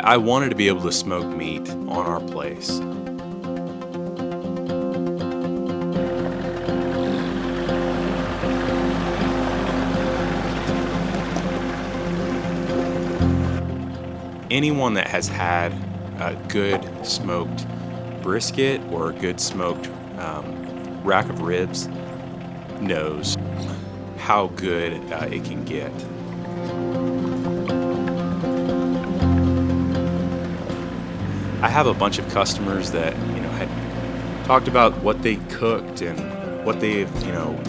I wanted to be able to smoke meat on our place. Anyone that has had a good smoked brisket or a good smoked rack of ribs knows how good it can get. I have a bunch of customers that had talked about what they cooked and what they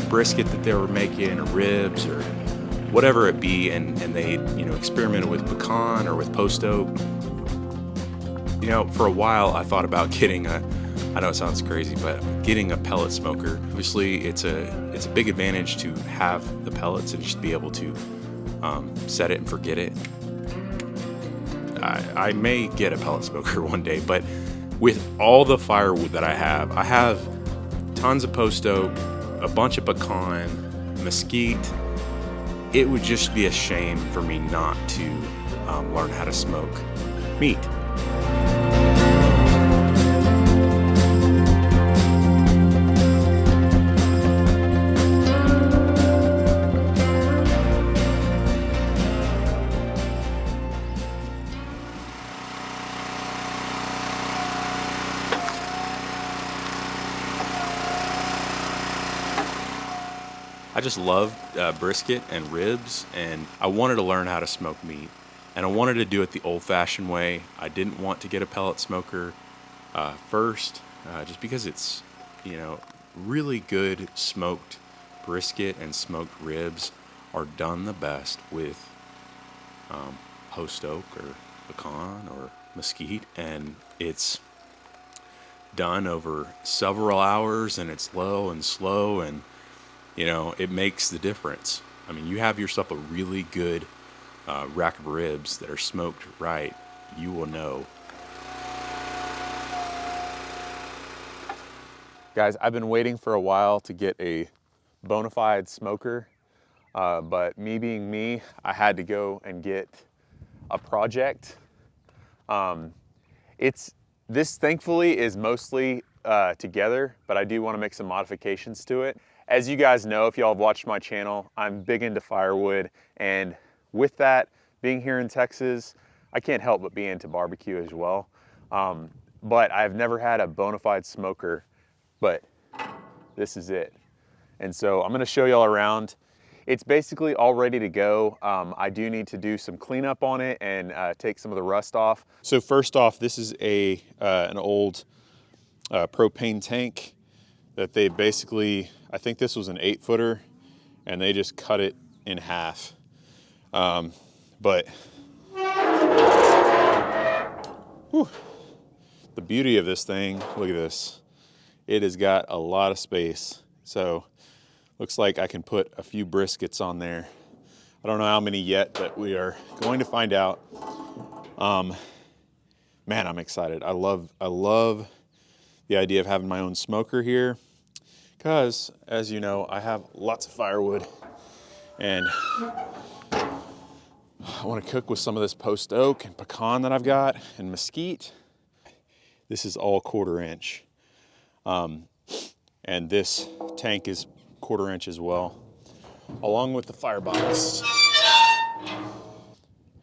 brisket that they were making or ribs or whatever it be, and they experimented with pecan or with post oak. For a while I thought about getting I know it sounds crazy, but getting a pellet smoker. Obviously it's a big advantage to have the pellets and just be able to set it and forget it. I may get a pellet smoker one day, but with all the firewood that I have tons of post oak, a bunch of pecan, mesquite. It would just be a shame for me not to learn how to smoke meat. I just love brisket and ribs, and I wanted to learn how to smoke meat. And I wanted to do it the old-fashioned way. I didn't want to get a pellet smoker first, just because it's, really good smoked brisket and smoked ribs are done the best with post oak or pecan or mesquite, and it's done over several hours, and it's low and slow, and it makes the difference. I mean, you have yourself a really good rack of ribs that are smoked right, you will know. Guys, I've been waiting for a while to get a bona fide smoker, but me being me, I had to go and get a project. This thankfully is mostly together, but I do want to make some modifications to it. As you guys know, if y'all have watched my channel, I'm big into firewood, and with that, being here in Texas, I can't help but be into barbecue as well. But I've never had a bona fide smoker, but this is it. And so I'm gonna show y'all around. It's basically all ready to go. I do need to do some cleanup on it and take some of the rust off. So first off, this is an old propane tank that they basically, I think this was an 8-footer, and they just cut it in half. But whew, the beauty of this thing, look at this. It has got a lot of space. So looks like I can put a few briskets on there. I don't know how many yet, but we are going to find out. Man, I'm excited. I love the idea of having my own smoker here, because as you know, I have lots of firewood, and I want to cook with some of this post oak and pecan that I've got and mesquite. This is all 1/4 inch. And this tank is 1/4 inch as well, along with the firebox.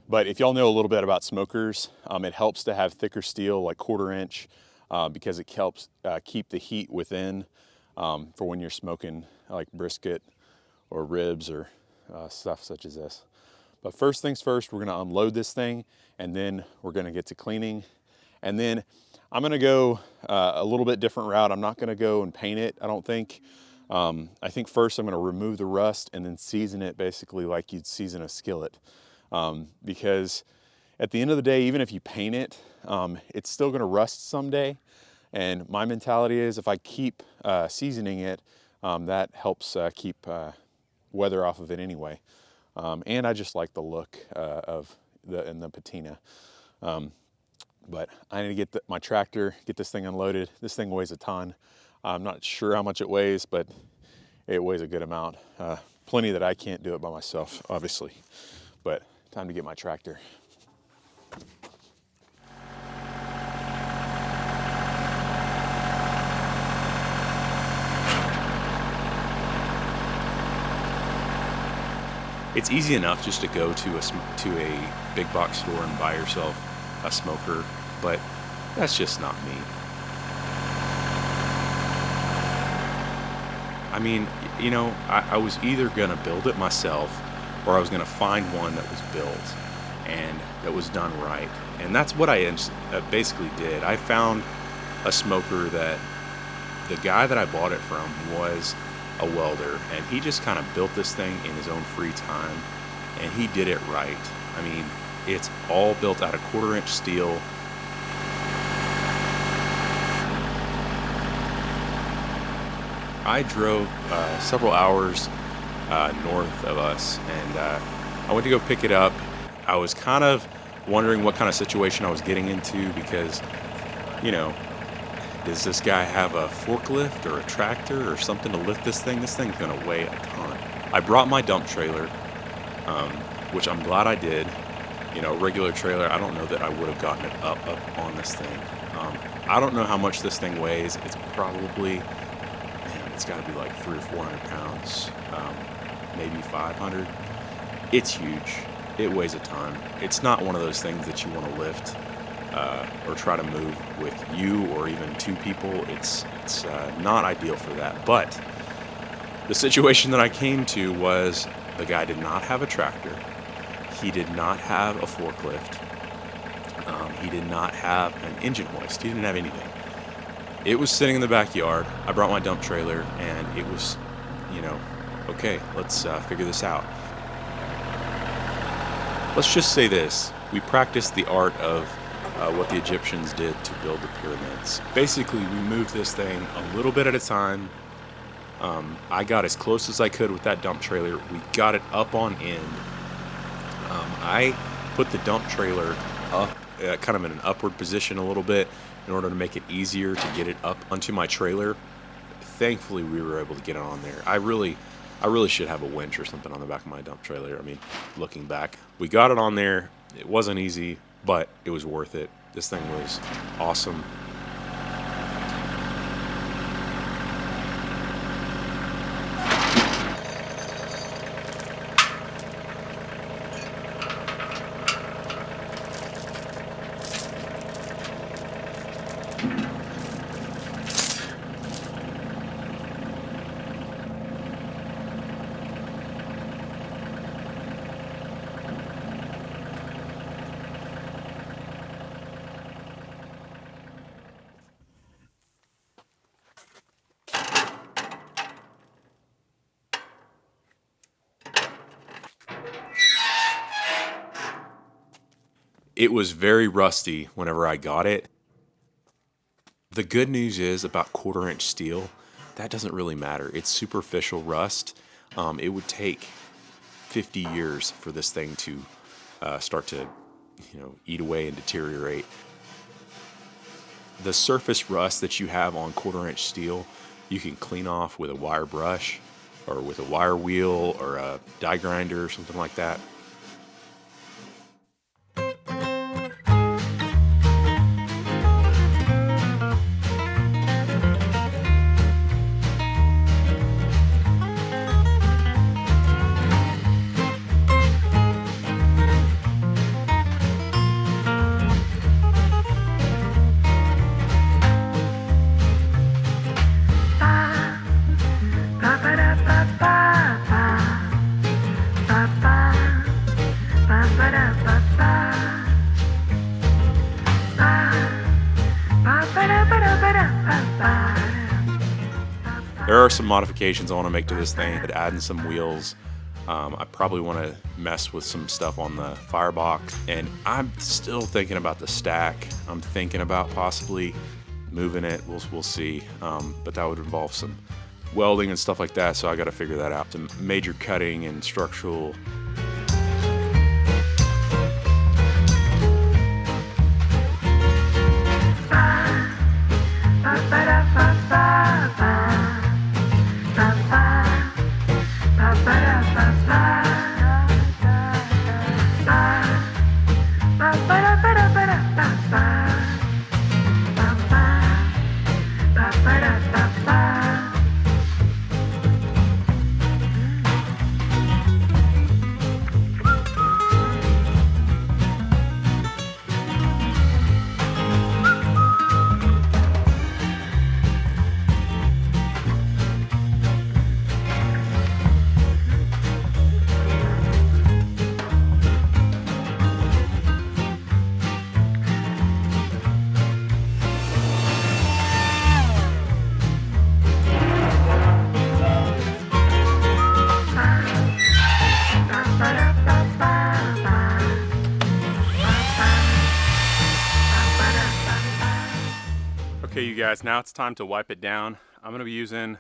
But if y'all know a little bit about smokers, it helps to have thicker steel, like 1/4 inch, because it helps keep the heat within for when you're smoking like brisket or ribs or stuff such as this. But first things first, we're gonna unload this thing, and then we're gonna get to cleaning. And then I'm gonna go a little bit different route. I'm not gonna go and paint it, I don't think. I think first I'm gonna remove the rust and then season it basically like you'd season a skillet. Because at the end of the day, even if you paint it, it's still gonna rust someday. And my mentality is if I keep seasoning it, that helps keep weather off of it anyway. And I just like the look of the patina. But I need to get my tractor, get this thing unloaded. This thing weighs a ton. I'm not sure how much it weighs, but it weighs a good amount. Plenty that I can't do it by myself, obviously. But time to get my tractor. It's easy enough just to go to a big box store and buy yourself a smoker, but that's just not me. I mean, you know, I was either gonna build it myself or I was gonna find one that was built and that was done right. And that's what I basically did. I found a smoker that the guy that I bought it from was a welder, and he just kind of built this thing in his own free time, and he did it right. I mean, it's all built out of 1/4-inch steel. I drove several hours north of us, and I went to go pick it up. I was kind of wondering what kind of situation I was getting into because, you know, does this guy have a forklift or a tractor or something to lift this thing? This thing's gonna weigh a ton. I brought my dump trailer, which I'm glad I did. You know, regular trailer, I don't know that I would have gotten it up on this thing. I don't know how much this thing weighs. It's probably, man, it's gotta be like 300 or 400 pounds, maybe 500. It's huge. It weighs a ton. It's not one of those things that you want to lift or try to move with you or even two people. It's not ideal for that. But the situation that I came to was the guy did not have a tractor. He did not have a forklift. He did not have an engine hoist. He didn't have anything. It was sitting in the backyard. I brought my dump trailer, and it was, you know, okay, let's figure this out. Let's just say this. We practiced the art of what the Egyptians did to build the pyramids. Basically, we moved this thing a little bit at a time. I got as close as I could with that dump trailer. We got it up on end. I put the dump trailer up, kind of in an upward position a little bit in order to make it easier to get it up onto my trailer. Thankfully, we were able to get it on there. I really should have a winch or something on the back of my dump trailer. I mean, looking back, we got it on there. It wasn't easy, but it was worth it. This thing was awesome. It was very rusty whenever I got it. The good news is about 1/4-inch steel, that doesn't really matter. It's superficial rust. It would take 50 years for this thing to start to, you know, eat away and deteriorate. The surface rust that you have on 1/4-inch steel, you can clean off with a wire brush or with a wire wheel or a die grinder or something like that. There are some modifications I want to make to this thing, adding some wheels. I probably want to mess with some stuff on the firebox, and I'm still thinking about the stack. I'm thinking about possibly moving it. We'll see, but that would involve some welding and stuff like that, so I got to figure that out. Some major cutting and structural. Okay, you guys, now it's time to wipe it down. I'm gonna be using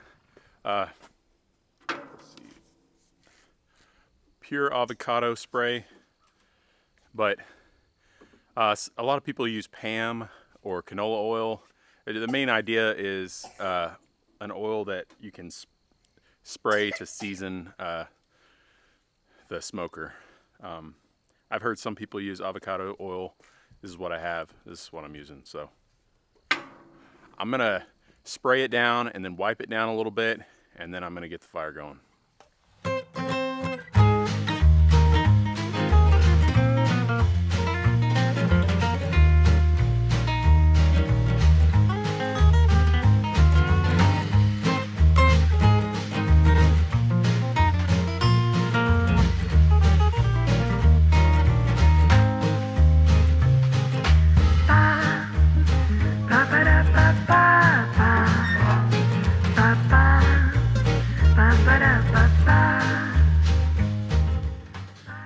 let's see, pure avocado spray, but a lot of people use Pam or canola oil. The main idea is an oil that you can spray to season the smoker. I've heard some people use avocado oil. This is what I have. This is what I'm using. So I'm gonna spray it down and then wipe it down a little bit, and then I'm gonna get the fire going.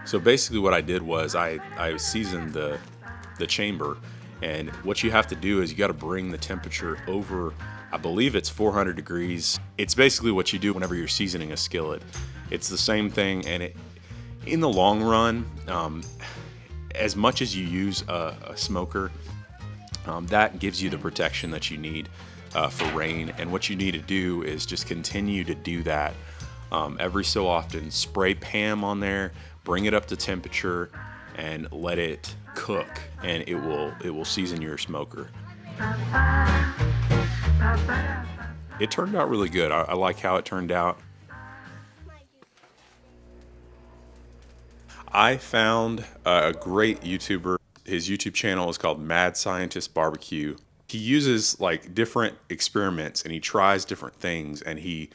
So basically what I did was I seasoned the chamber, and what you have to do is you got to bring the temperature over, I believe it's 400 degrees. It's basically what you do whenever you're seasoning a skillet. It's the same thing, and in the long run, as much as you use a smoker, that gives you the protection that you need for rain. And what you need to do is just continue to do that every so often. Spray Pam on there, bring it up to temperature, and let it cook, and it will season your smoker. It turned out really good. I like how it turned out. I found a great YouTuber. His YouTube channel is called Mad Scientist Barbecue. He uses like different experiments, and he tries different things, and he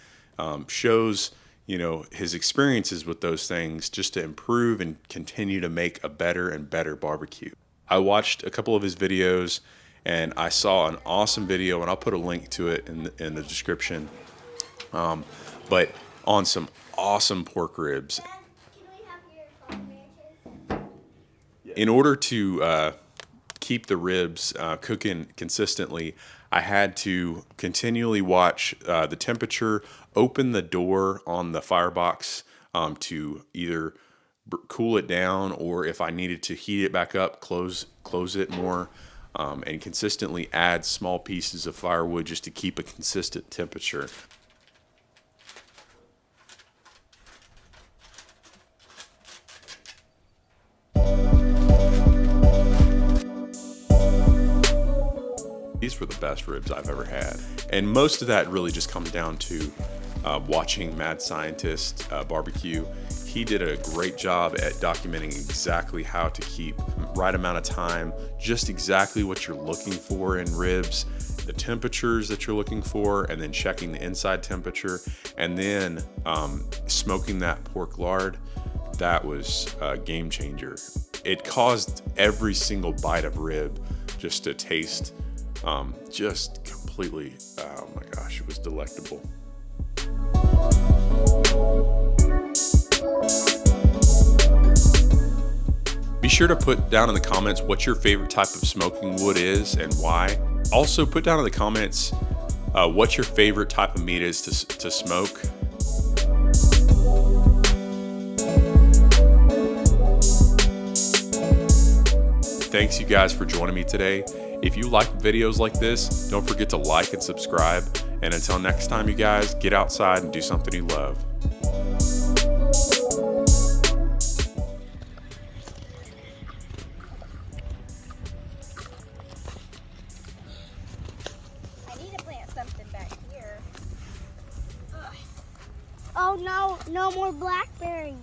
shows, you know, his experiences with those things just to improve and continue to make a better and better barbecue. I watched a couple of his videos, and I saw an awesome video, and I'll put a link to it in the description, but on some awesome pork ribs. In order to keep the ribs cooking consistently, I had to continually watch the temperature, open the door on the firebox to either cool it down, or if I needed to heat it back up, close it more, and consistently add small pieces of firewood just to keep a consistent temperature. These were the best ribs I've ever had. And most of that really just comes down to watching Mad Scientist Barbecue. He did a great job at documenting exactly how to keep right amount of time, just exactly what you're looking for in ribs, the temperatures that you're looking for, and then checking the inside temperature, and then smoking that pork lard. That was a game changer. It caused every single bite of rib just to taste just completely, oh my gosh, it was delectable. Be sure to put down in the comments what your favorite type of smoking wood is and why. Also put down in the comments what your favorite type of meat is to smoke. Thanks you guys for joining me today. If you like videos like this, don't forget to like and subscribe. And until next time, you guys, get outside and do something you love. I need to plant something back here. Ugh. Oh no, no more blackberries.